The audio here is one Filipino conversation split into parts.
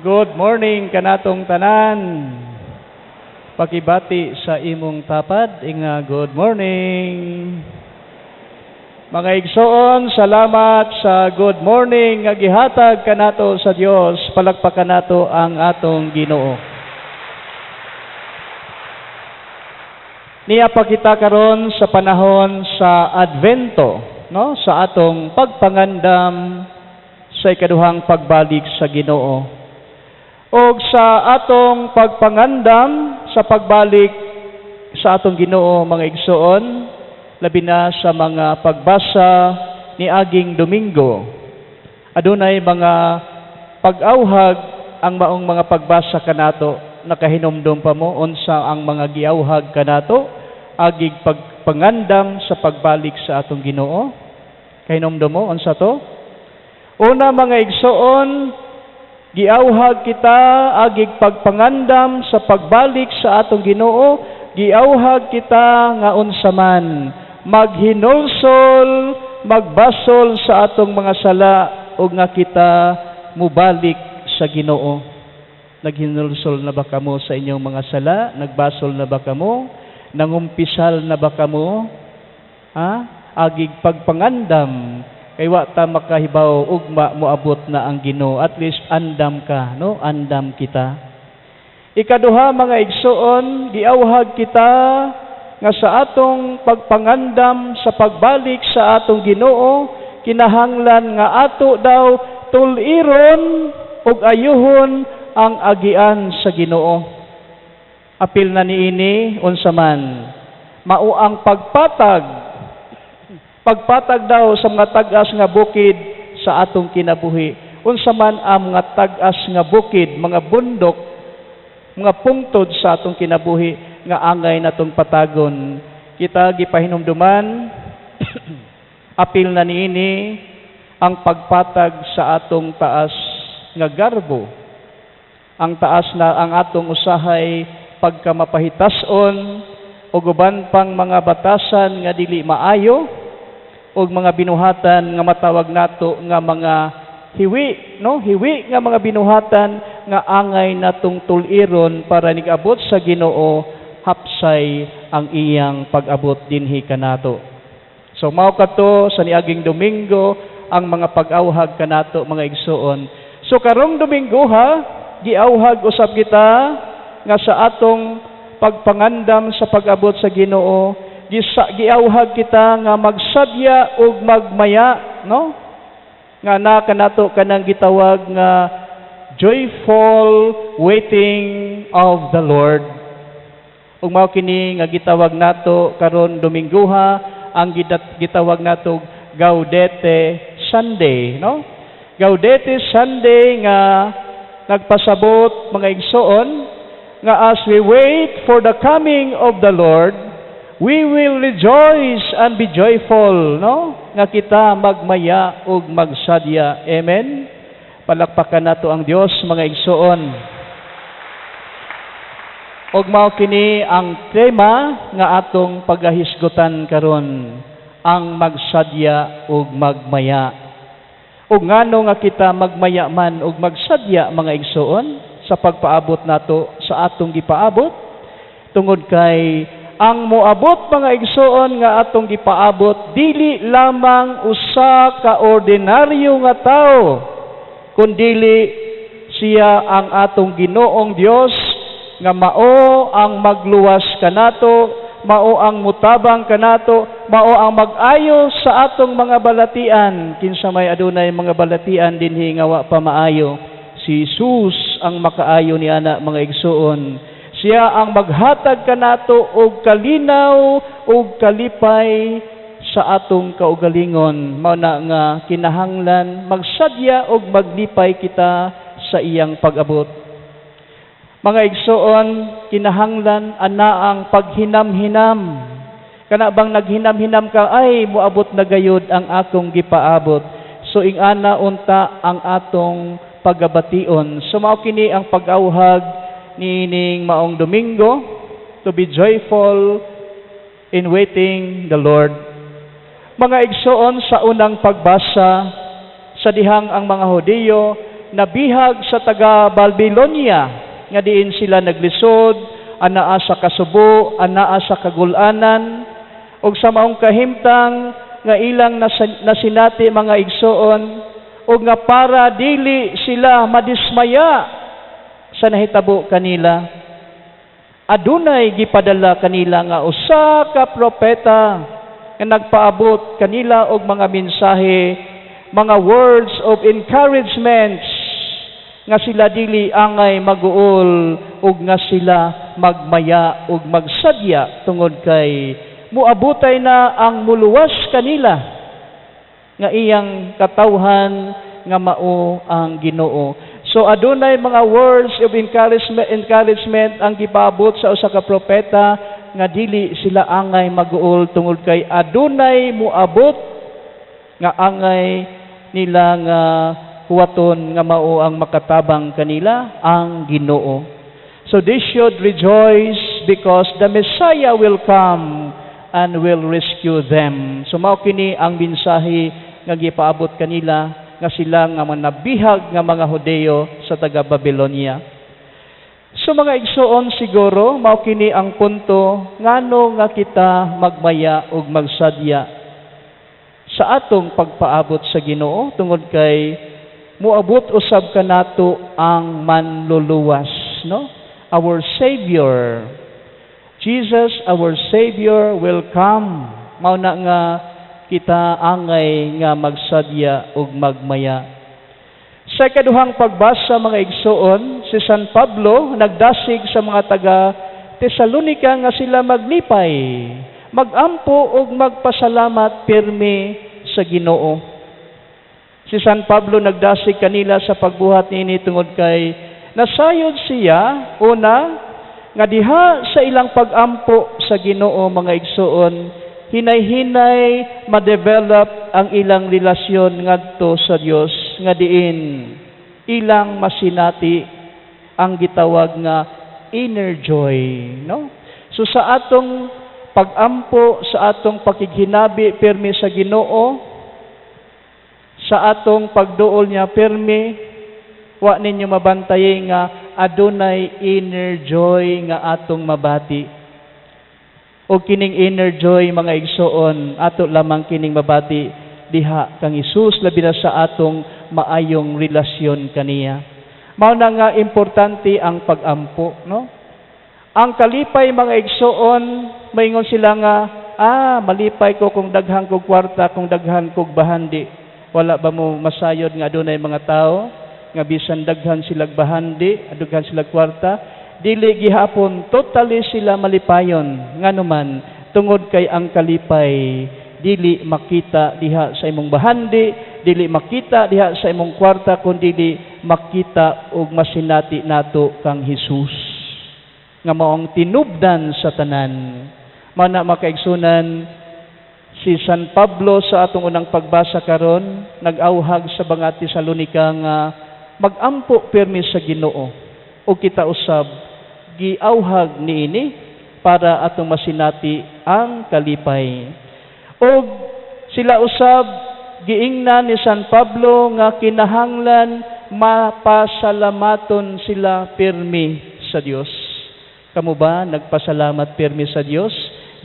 Good morning kanatong tanan. Pakibati sa imong tapad, inga good morning. Mga igsoon, salamat sa good morning nga gihatag kanato sa Dios. Palakpakan nato ang atong Ginoo. Niya pa kita karon sa panahon sa Advento, no? Sa atong pagpangandam sa ikaduhang pagbalik sa Ginoo. O sa atong pagpangandam sa pagbalik sa atong Ginoo, mga igsoon, labi na sa mga pagbasa ni aging Domingo. Adunay mga pag-awhag ang maong mga pagbasa kanato, nakahinomdom pa mo unsa ang mga giawhag kanato agig pagpangandam sa pagbalik sa atong Ginoo. Kahinomdom mo unsa to? Una, mga igsoon, giawhag kita agig pagpangandam sa pagbalik sa atong Ginoo. Giawhag kita nga unsa man maghinulsol, magbasol sa atong mga sala ug nga kita mubalik sa Ginoo. Naghinulsol na ba kamo sa inyong mga sala? Nagbasol na ba kamo? Nangumpisal na ba kamo? Agig pagpangandam kay wa ta makahibaw ugma moabot na ang Ginoo. At least andam ka, no? Andam kita. Ikaduha, mga igsoon, giawhag kita nga sa atong pagpangandam sa pagbalik sa atong Ginoo, kinahanglan nga ato daw tuliron ug ayuhon ang agian sa Ginoo. Apil na niini unsa man mao ang pagpatag daw sa mga tag-as nga bukid sa atong kinabuhi. Unsa man ang mga tag-as nga bukid, mga bundok, mga pungtod sa atong kinabuhi nga angay natong patagon. Kita gipahinumduman apil na niini ang pagpatag sa atong taas nga garbo. Ang taas na ang atong usahay pagkamapahitason o guban pang mga batasan nga dili maayo og mga binuhatan nga matawag nato nga mga hiwi, no? Hiwi nga mga binuhatan nga angay natong tuliron para nigabot sa Ginoo, hapsay ang iyang pag-abot dinhi kanato. So mao kadto sa niaging Domingo ang mga pag-awhag kanato, mga igsoon. So karong Domingo giawhag usab kita nga sa atong pagpangandam sa pag-abot sa Ginoo, giawhag kita nga magsadya ug magmaya, no? Nga na kanato kanang gitawag nga joyful waiting of the Lord. Ug mao kini nga gitawag nato karon Domingo ang gitawag nato Gaudete Sunday, no? Gaudete Sunday nga nagpasabot, mga igsoon, nga as we wait for the coming of the Lord, we will rejoice and be joyful, no? Nga kita magmaya ug magsadya. Amen? Palakpakan nato ang Dios, mga igsoon. Ug mao kini ang tema nga atong pagahisgutan karon, ang magsadya ug magmaya. Ug ngano nga kita magmaya man ug magsadya, mga igsoon, sa pagpaabot nato sa atong gipaabot? Tungod kay ang moabot, mga igsoon, nga atong gipaabot dili lamang usa ka ordinaryo nga tawo, kundili siya ang atong Ginoong Dios nga mao ang magluwas kanato, mao ang mutabang kanato, mao ang mag-ayo sa atong mga balatian. Kinsa may adunay mga balatian dinhi nga wa pa maayo, si Jesus ang makaayo ni ana, mga igsoon. Siya ang maghatag kanato og kalinaw og kalipay sa atong kaugalingon. Mao na nga kinahanglan magsadya og maglipay kita sa iyang pag-abot. Mga igsoon, kinahanglan ana ang paghinam-hinam. Kana bang naghinam-hinam ka, ay moabot na gayud ang akong gipaabot. So ingana unta ang atong pagabation. So mao kini ang pag-awhag nining maong Domingo, to be joyful in waiting the Lord. Mga igsoon, sa unang pagbasa, sa dihang ang mga Hudiyo nabihag sa taga Babylonia nga diin sila naglisod, anaa sa kasubo, anaa sa kagulanan, ug sa maong kahimtang nga ilang nasinati mga igsoon, ug nga para dili sila madismaya sa nahitabo kanila, adunay gipadala kanila nga usa ka propeta nga nagpaabot kanila og mga mensahe, mga words of encouragement, nga sila dili angay maguol ug nga sila magmaya ug magsadya tungod kay muabutay na ang muluwas kanila nga iyang katawhan nga mao ang Ginoo. So adunay mga words of encouragement ang gipaabot sa usa ka propeta nga dili sila angay maguol tungod kay adunay muabot nga angay nila nga huwaton nga mao ang makatabang kanila ang Ginoo. So they should rejoice because the Messiah will come and will rescue them. So mao kini ang mensahe nga gipaabot kanila nga sila nga manabihag nga mga Hudeo sa taga Babylonia. So mga igsoon siguro mao kini ang punto ngano nga kita magmaya ug magsadya sa atong pagpaabot sa Ginoo tungod kay muabot usab kanato ang manluluwas, no? Our Savior, Jesus, our Savior will come. Mao na nga kita angay nga magsadya ug magmaya. Sa ikaduhang pagbasa mga igsoon, si San Pablo nagdasig sa mga taga Tesalonica nga sila maglipay, magampo ug magpasalamat pirmi sa Ginoo. Si San Pablo nagdasig kanila sa pagbuhat niini tungod kay nasayod siya una nga diha sa ilang pagampo sa Ginoo mga igsoon, hinay-hinay ma-develop ang ilang relasyon ngadto sa Dios nga diin ilang masinati ang gitawag nga inner joy, no? So sa atong pagampo, sa atong pakighinabi pirmi sa Ginoo, sa atong pagduol niya pirmi, wa ninyo mabantay nga adunay inner joy nga atong mabati. O kining inner joy mga igsoon, ato lamang kining mabati diha kang Hesus labi na sa atong maayong relasyon kaniya. Mao na nga importante ang pagampo, no? Ang kalipay mga igsoon, maingon sila nga, malipay ko kung daghan kog kwarta, kung daghan kog bahandi. Wala ba mo masayod nga adunay mga tao nga bisan daghan sila bahandi, daghan sila kwarta, dili gihapon totally sila malipayon. Nganuman tungod kay ang kalipay dili makita diha sa imong bahandi, dili makita diha sa imong kwarta, kundi dili makita og masinati nato kang Hesus nga maong tinubdan sa tanan. Mana makaigsunan, si San Pablo sa atong unang pagbasa karon nag-awhag sa mga Tesalonica nga magampo pirmi sa Ginoo, o kita usab giawhag niini para atong masinati ang kalipay. O sila usab giingnan ni San Pablo nga kinahanglan mapasalamaton sila pirmi sa Dios. Kamo ba nagpasalamat pirmi sa Dios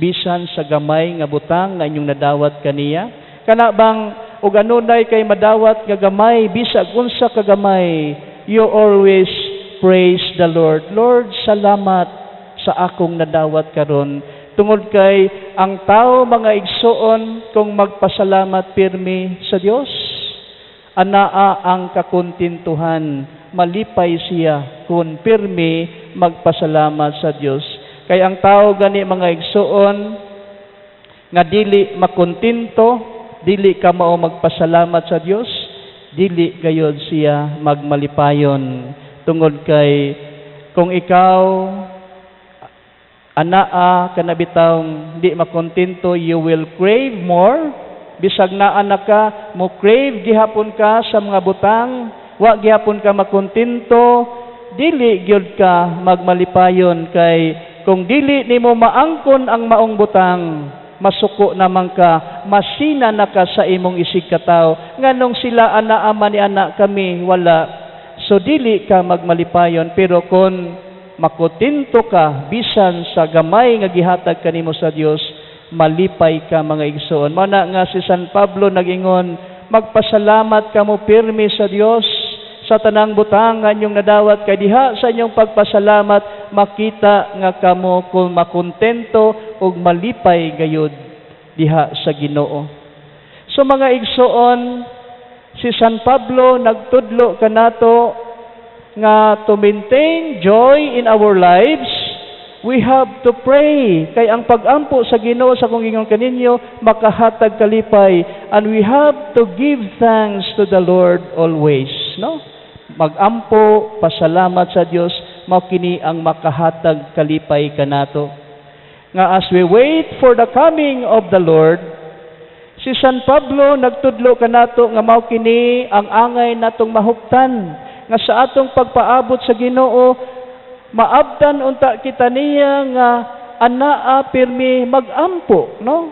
bisan sa gamay nga butang nga inyong nadawat kaniya? Kana bang ug anunay kay madawat nga gamay, bisag unsa ka gamay, you always praise the Lord. Lord, salamat sa akong nadawat karon. Tungod kay ang tao mga igsoon kung magpasalamat pirmi sa Dios, anaa ang kakuntintuhan, malipay siya kung pirmi magpasalamat sa Dios. Kay ang tao gani mga igsoon nga dili makontinto, dili ka mao magpasalamat sa Dios, dili gayud siya magmalipayon. Tungod kay kung ikaw anaa kanabitawng di makontinto, you will crave more. Bisag naa na ka mo crave gihapon ka sa mga butang, wa gihapon ka makontinto, dili gyud ka magmalipayon. Kay kung dili nimo maangkon ang maong butang, masuko naman ka, masina na ka sa imong isig katawo. Nganong sila anaa man ni anak kami, wala. So dili ka magmalipayon, pero kung makutinto ka bisan sa gamay nga gihatag kanimo sa Dios, malipay ka mga igsoon. Mao na nga si San Pablo nagingon, magpasalamat kamo pirmi sa Dios sa tanang butangan yung nadawat kay diha sa inyong pagpasalamat makita nga kamo kung makontento ug malipay gayud diha sa Ginoo. So mga igsoon, si San Pablo nagtudlo kanato nga to maintain joy in our lives, we have to pray. Kay ang pag-ampo sa Ginoo sa kung ingon kaninyo makahatag kalipay, and we have to give thanks to the Lord always, no? Magampo, pasalamat sa Dios, mao kini ang makahatag kalipay kanato. Nga as we wait for the coming of the Lord, si San Pablo nagtudlo kanato nga mao kini ang angay natong mahuptan nga sa atong pagpaabot sa Ginoo, maabdan unta kita niya nga anaa pirmi magampo, no?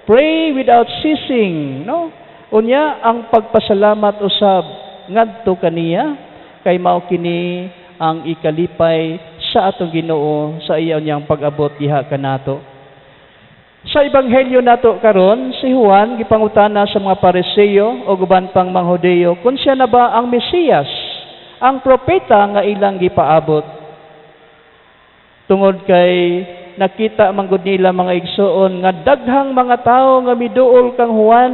Pray without ceasing, no? Unya ang pagpasalamat usab ngadto kaniya kay mao kini ang ikalipay sa atong Ginoo sa iya niyang pag-abot diha kanato. Sa ebanghelyo nato karon, si Juan gipangutana sa mga Pariseo o guban pang mga Hudeo kung siya na ba ang Mesiyas, ang propeta nga ilang gipaabot. Tungod kay nakita manggod nila mga igsoon nga daghang mga tawo nga miduol kang Juan,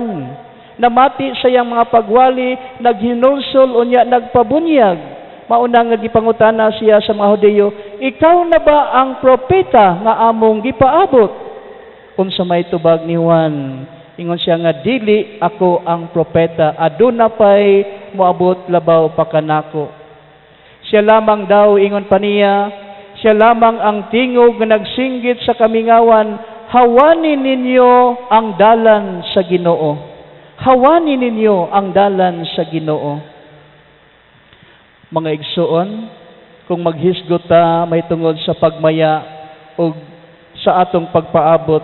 namati sa iyang mga pagwali, naghinulsol unya nagpabunyag. Mauna nga gipangutana siya sa mga Hudeo, ikaw na ba ang propeta nga among gipaabot? Unsa may tubag ni Juan, ingon siya nga dili ako ang propeta, aduna pay moabot labaw pa kanako. Siya lamang daw, ingon pa niya, siya lamang ang tingog nga nagsinggit sa kamingawan, hawanin ninyo ang dalan sa Ginoo. Hawanin ninyo ang dalan sa Ginoo. Mga igsoon, kung maghisgot ta may tungod sa pagmaya o sa atong pagpaabot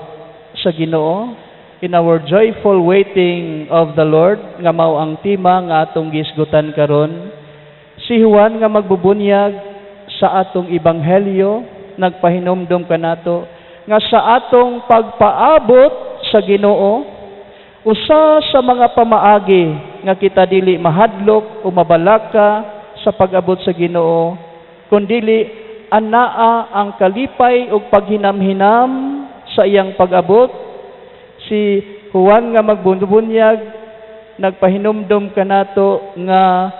sa Ginoo, in our joyful waiting of the Lord, nga mao ang tema nga atong gisgutan karon, si Juan nga magbubunyag sa atong ebanghelyo, nagpahinumdom kanato nga sa atong pagpaabot sa Ginoo, usa sa mga pamaagi nga kita dili mahadlok o mabalaka sa pag-abot sa Ginoo, kundili anaa ang kalipay ug paghinam-hinam sa iyang pag-abot. Si Juan nga magbubunyag nagpahinumdom kanato nga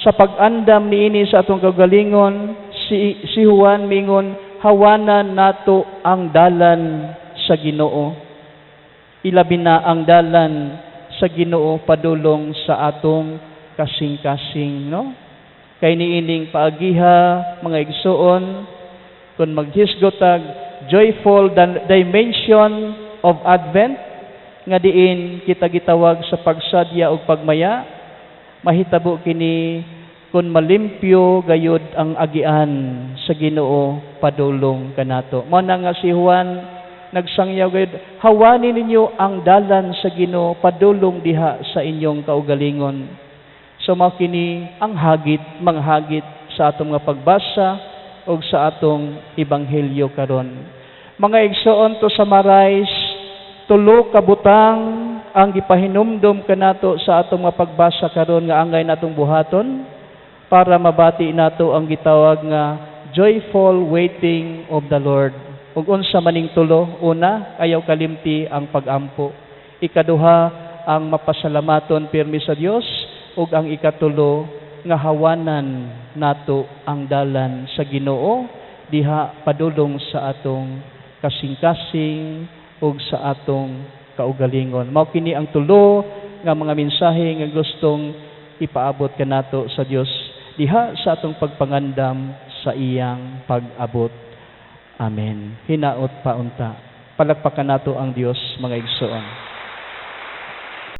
sa pag-andam niini sa atong kaugalingon, si Juan mingon, hawanan nato ang dalan sa Ginoo. Ilabi na ang dalan sa Ginoo padulong sa atong kasing-kasing, no? Kay niining paagiha mga igsoon, kung maghisgotag joyful dimension of Advent, nga diin kita gitawag sa pagsadya o pagmaya, mahitabo kini kung malimpyo gayud ang agian sa Ginoo padulong kanato. Mao na nga si Juan nagsangyaw gayud, hawanin ninyo ang dalan sa Ginoo padulong diha sa inyong kaugalingon. So mao kini ang hagit, mga hagit sa atong nga pagbasa o sa atong ebanghelyo karon. Mga igsoon, to summarize, tulo ka butang ang gipahinumdom kanato sa atong nga pagbasa karon nga angay natong buhaton para mabati nato ang gitawag nga joyful waiting of the Lord. Ug unsa maning tulo? Una, ayaw kalimti ang pag-ampo. Ikaduha, ang mapasalamaton pirmi sa Dios. Ug ang ikatulo, nga hawanan nato ang dalan sa Ginoo diha padulong sa atong kasing-kasing ug sa atong kaugalingon. Mao kini ang tulo nga mga mensahe nga gustong ipaabot kanato sa Dios diha sa atong pagpangandam sa iyang pag-abot. Amen. Hinaot pa unta. Palakpakan nato ang Dios, mga igsoon.